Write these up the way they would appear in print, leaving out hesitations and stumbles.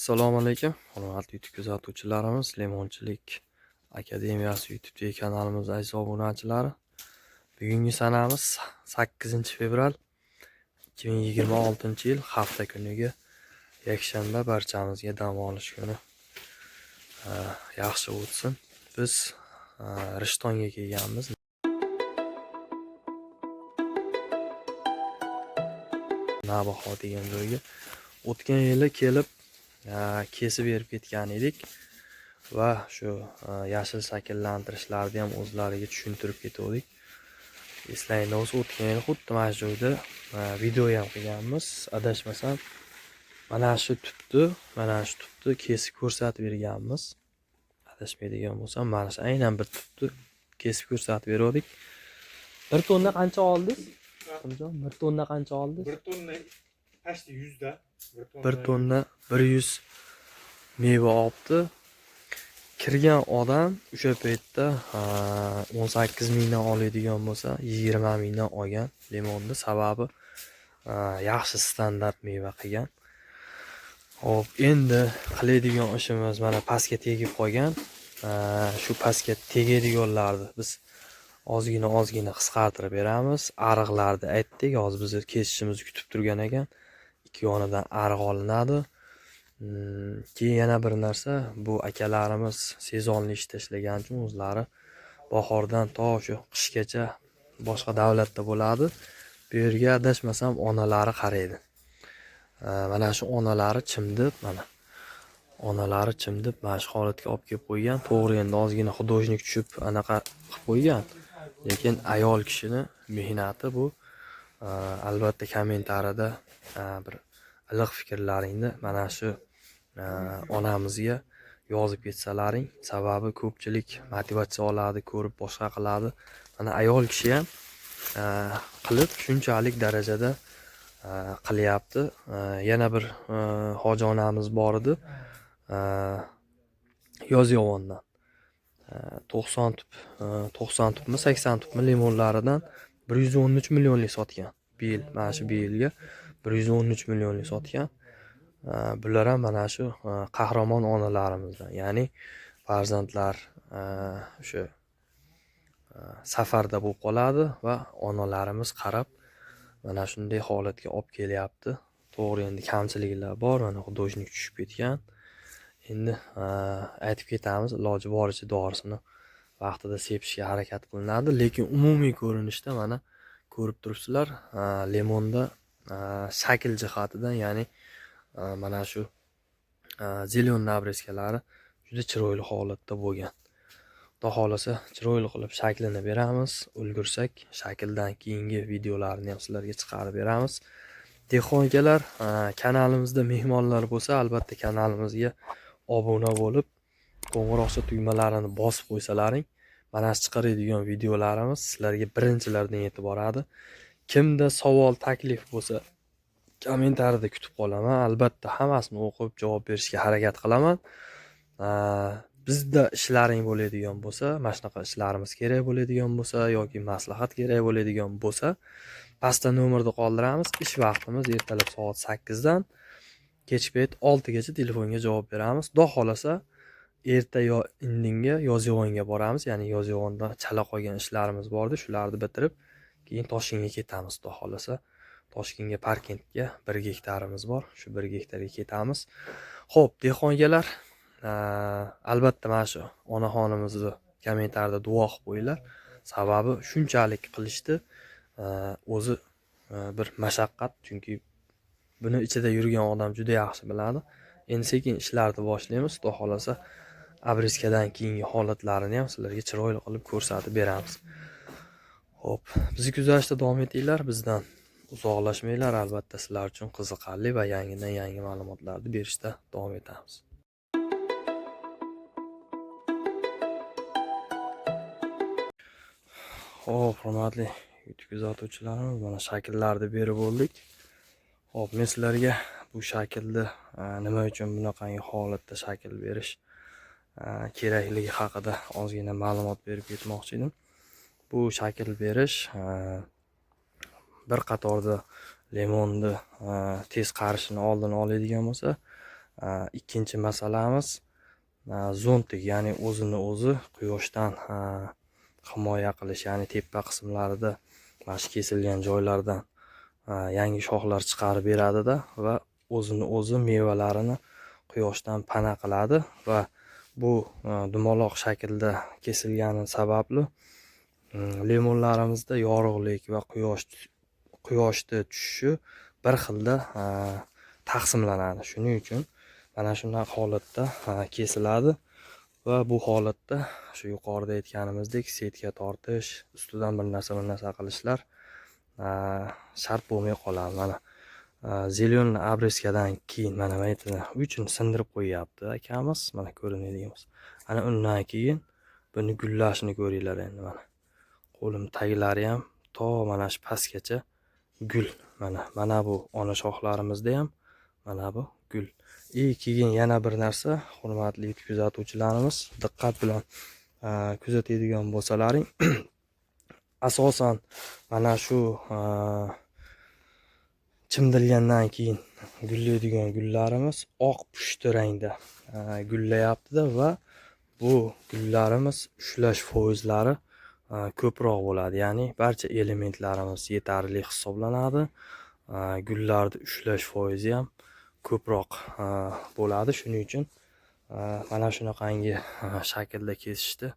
Assalomu alaykum, hurmatli YouTube kuzatuvchilarimiz, Lemonchilik Akademiyasi YouTube kanalimiz aziz obunachilari. Bugungi sanamiz 8-fevral 2026-yil hafta kuniga yakshanba, barchamizga dam olish kuni yaxshi o'tsin. Biz Rishtonga kelganmiz. Nabaho degan joyga o'tgan yili kelib kesib berib ketgan edik va shu yashil shakllantirishlarni ham o'zlariga tushuntirib ketdik. Eslanglar, o'tgan yil xuddi mana shu joyda video ham qilganmiz. Adashmasam mana shu tubni kesib ko'rsatib berganmiz. Adashmaydigan bo'lsam mana shu aynan bir tubni kesib ko'rsatib berdik. 1 tonna qancha oldingiz? Bir tonna qancha oldingiz? 1 tonna pasti 100 da. 1 tonna 100 meva olibdi. Kirgan odam o'sha paytda 18 mingdan oladigan bo'lsa 20 mingdan olgan limonni. Sababi yaxshi standart meva qilgan. Hop, endi qiladigan ishimiz mana pastga tegib qolgan. Shu pastga tegadiganlarni biz ozgina qisqartirib beramiz. Ariqlarni aytdik, hozir biz kesishimizni kutib turgan ekan. Ikki yonidan ariq olinadi. Keyin yana bir narsa, bu akalarimiz sezonli ish tashlagan uchun o'zlari bahordan to shu qishgacha boshqa davlatda bo'ladi. Bu yerga adashmasam onalari qaraydi. Mana shu onalari chimdib, mana shu holatga olib kelib qo'ygan. To'g'ri, endi ozgina xudojnik tushib anaqa qilib qo'ygan. Lekin ayol kishini mehnati bu. Albatta kommentariyada bir iliq fikrlaringni mana shu onamizga yozib ketsalaring, sababi ko'pchilik motivatsiya oladi, ko'rib boshqa qiladi. Mana ayol kishi ham qilib shunchalik darajada qilyapti. Yana bir hoji onamiz bor edi. Yozyovondan 90 tubmi 80 tubmi limonlaridan 113 millionlik sotgan. Bu yil, mana shu yilga 113 millionlik sotgan. Bular ham mana shu qahramon onalarimizdan, ya'ni farzandlar o'sha safarda bo'lib qoladi va onalarimiz qarab mana shunday holatga olib kelyapti. To'g'ri, endi kamchiliklar bor, mana xudojnik tushib ketgan. Endi aytib ketamiz, iloji boricha dorisini vaqtida sepishga harakat qilinadi, lekin umumiy ko'rinishda mana ko'rib turibsizlar, limonda shakl jihatidan, ya'ni mana shu zelen nabrezkalari juda chiroyli holatda bo'lgan. Xudo xolasa chiroyli qilib shaklini beramiz. Ulgursak shakldan keyingi videolarni ham sizlarga chiqarib beramiz. Dehqon akalar, kanalimizda mehmonlar bo'lsa, albatta kanalimizga obuna bo'lib, qo'ng'iroqcha tugmalarini bosib qo'ysalaring, mana shu chiqaradigan videolarimiz sizlarga birinchilardan yetib boradi. Kimda savol, taklif bo'lsa, kommentariyada kutib qolaman. Albatta hammasini o'qib javob berishga harakat qilaman. Bizda ishlaring bo'ladigan bo'lsa, mana shunaqa ishlarimiz kerak bo'ladigan bo'lsa yoki maslahat kerak bo'ladigan bo'lsa, pastda nomerni qoldiramiz. Ish vaqtimiz ertalab soat 8 dan kech payt 6 gacha telefonga javob beramiz. Xudo xolasa erta yo indinga Yozyovonga boramiz. Ya'ni Yozyovonda chala qolgan ishlarimiz bordi, shularni bitirib keyin Toshkentga ketamiz. Xudo xolasa Toshkentga parkentga 1 gektarimiz bor. Shu 1 gektarga ketamiz. Xo'p, dehqongalar, albatta mana shu onaxonimizni kommentariyada duo qilib qo'yinglar. Sababi shunchalik qilishdi, o'zi bir mashaqqat, chunki buni ichida yurgan odam juda yaxshi biladi. Endi sekin ishlarni boshlaymiz. Xudo xolasa abriskadan keyingi holatlarini ham sizlarga chiroyli qilib ko'rsatib beramiz. Xo'p, bizni kuzatishda davom etinglar, bizdan uzoqlashmanglar. Albatta sizlar uchun qiziqarli va yangidan yangi ma'lumotlarni berishda davom etamiz. Xo'p, hurmatli YouTube kuzatuvchilarimiz, mana shakllarni berib bo'ldik. Xo'p, men sizlarga bu shaklni nima uchun bunaqangi holatda shakl berish kerakligi haqida ozgina ma'lumot berib ketmoqchi edim. Bu shakl berish bir qatorda limonni tez qarishini oldini oladigan bo'lsa, Ikkinchi masalamiz zontik, ya'ni o'zini o'zi quyoshdan himoya qilish, ya'ni tepa qismlarida mana shu kesilgan joylardan yangi shoxlar chiqarib beradida va o'zini o'zi mevalarini quyoshdan pana qiladi va bu dumaloq shaklda kesilgani sababli limonlarimizda yorug'lik va quyoshni tushishi bir xilda taqsimlanadi. Shuning uchun mana shunday holatda kesiladi va bu holatda shu yuqorida aytganimizdek setka tortish, ustidan bir narsa qilishlar shart bo'lmay qoladi. Mana zelyonni abreskadan keyin mana maytini uchun sindirib qo'yyapti akamiz, mana ko'rinadigan. Ana undan keyin buni gullashini ko'ringlar endi. Mana qo'lim taglari ham to mana shu pastgacha gul. Mana bu ona shoxlarimizda ham mana bu gul. Keyin yana bir narsa, hurmatli kuzatuvchilarimiz, diqqat bilan kuzatadigan bo'lsalaring, asosan mana shu chimdilgandan keyin gullaydigan gullarimiz oq pushti rangda gullayapti-da va bu gullarimiz ushlash foizlari ko'proq bo'ladi. Ya'ni barcha elementlarimiz yetarli hisoblanadi. Gullarni ushlash foizi ham ko'proq bo'ladi. Shuning uchun mana shunaqangi shaklda kesishni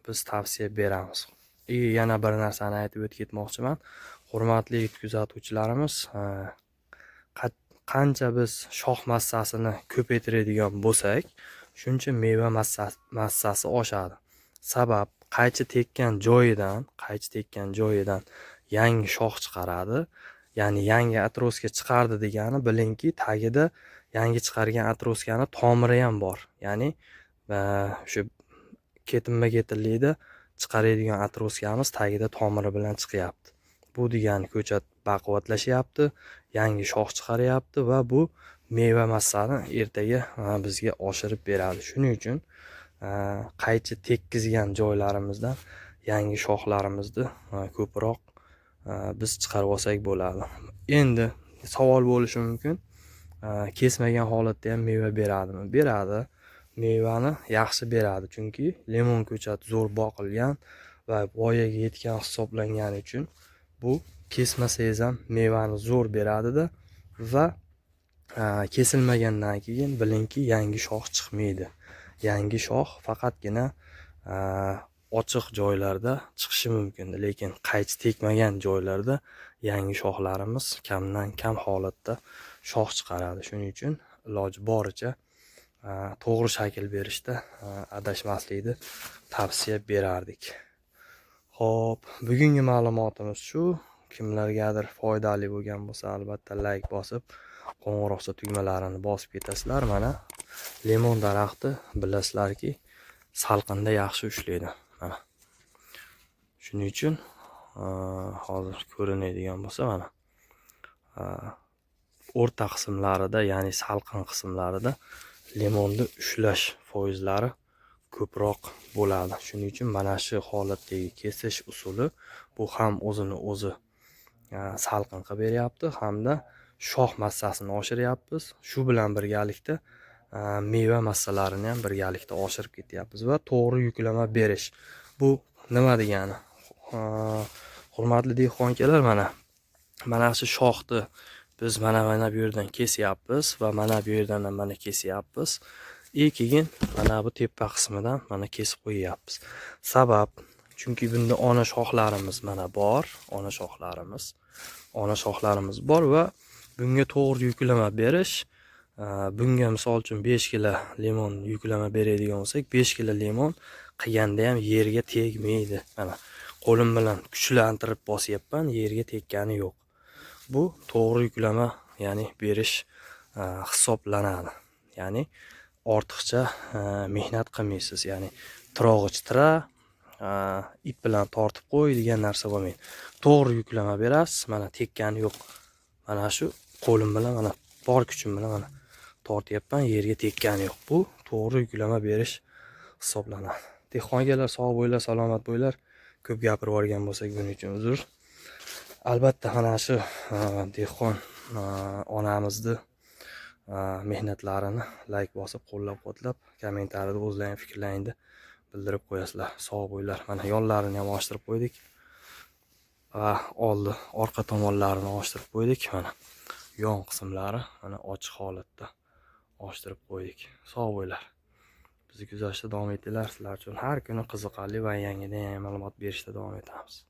biz tavsiya beramiz. Yana bir narsani aytib o'tib ketmoqchiman. Hurmatli kuzatuvchilarimiz, qancha biz shox massasini ko'paytiradigan bo'lsak, shuncha meva massasi oshadi. Sabab qaychi tekkan joyidan yangi shox chiqaradi. Ya'ni yangi atroska chiqardi degani bilingki, tagida yangi chiqargan atroskani tomiri ham bor. Ya'ni o'sha ketinma-ketinlikda chiqaradigan atroskamiz tagida tomiri bilan chiqyapti. Bu degani ko'chat baquvvatlashyapti, yangi shox chiqaryapti va bu meva massani ertaga bizga oshirib beradi. Shuning uchun qaychi tekkizgan joylarimizdan yangi shoxlarimizni ko'proq biz chiqarib olsak bo'ladi. Endi savol bo'lishi mumkin, kesmagan holatda ham meva beradimi? Beradi. Mevani yaxshi beradi, chunki limon ko'chati zo'r boqilgan va voyaga yetgan hisoblangani uchun bu kesmasangiz ham mevani zo'r beradida va kesilmagandan keyin bilingki, yangi shox chiqmaydi. Yangi shox faqatgina ochiq joylarda chiqishi mumkin, lekin qaychi tekmagan joylarda yangi shoxlarimiz kamdan kam holatda shox chiqaradi. Shuning uchun iloji boricha to'g'ri shakl berishda adashmaslikni tavsiya berardik. Xo'p, bugungi ma'lumotimiz shu. Kimlargadir foydali bo'lgan bo'lsa, albatta like bosib, qo'ng'iroqcha tugmalarini bosib ketasizlar. Mana limon daraxti bilasizlarki, salqinda yaxshi ushlaydi. Mana. Shuning uchun hozir ko'rinadigan bo'lsa, mana o'rta qismlarida, ya'ni salqin qismlarida limonni ushlash foizlari ko'proq bo'ladi. Shuning uchun mana shu holatdagi kesish usuli bu ham o'zini o'zi salqin qilib beryapti, hamda shox massasini oshiryapmiz. Shu bilan birgalikda meva massalarini ham birgalikda oshirib ketyapmiz va to'g'ri yuklama berish. Bu nima degani? Hurmatli dehqonkalar, mana shu shoxni biz mana bu yerdan kesyapmiz va mana bu yerdan ham mana kesyapmiz. Keyin mana bu tepa qismidan mana kesib qo'yyapmiz. Sabab, chunki bunda ona shoxlarimiz mana bor, ona shoxlarimiz bor va bunga to'g'ri yuklama berish, bunga misol uchun 5 kilo limon yuklama beradigan bo'lsak, 5 kilo limon qilganda ham yerga tegmaydi. Mana qo'lim bilan kuchlantirib bosyapman, yerga tekkani yo'q. Bu to'g'ri yuklama, ya'ni berish hisoblanadi. Ya'ni ortiqcha mehnat qilmaysiz. Ya'ni tirog'ich tira, ip bilan tortib qo'y degan narsa bo'lmaydi. To'g'ri yuklama berasiz. Mana tekkani yo'q. Mana shu qo'lim bilan, mana bor kuchim bilan mana tortyapman, yerga tekkani yo'q. Bu to'g'ri yuklama berish hisoblanadi. Dehqonkalar sog' bo'linglar, salomat bo'linglar. Ko'p gapirib yuborgan bo'lsak, buning uchun uzr. Albatta mana shu dehqon onamizni mehnatlarini layk bosib qo'llab-quvvatlab, kommentariyada o'zlaring fikrlaringni bildirib qo'yasizlar. Sog' bo'linglar. Mana yonlarini ham ochtirib qo'ydik. Va orqa tomonlarini ochtirib qo'ydik. Mana yon qismlari mana ochiq holatda ochtirib qo'ydik. Sog' bo'linglar. Bizni kuzatishda davom etinglar. Sizlar uchun har kuni qiziqarli va yangidan yangi ma'lumot berishda davom etamiz.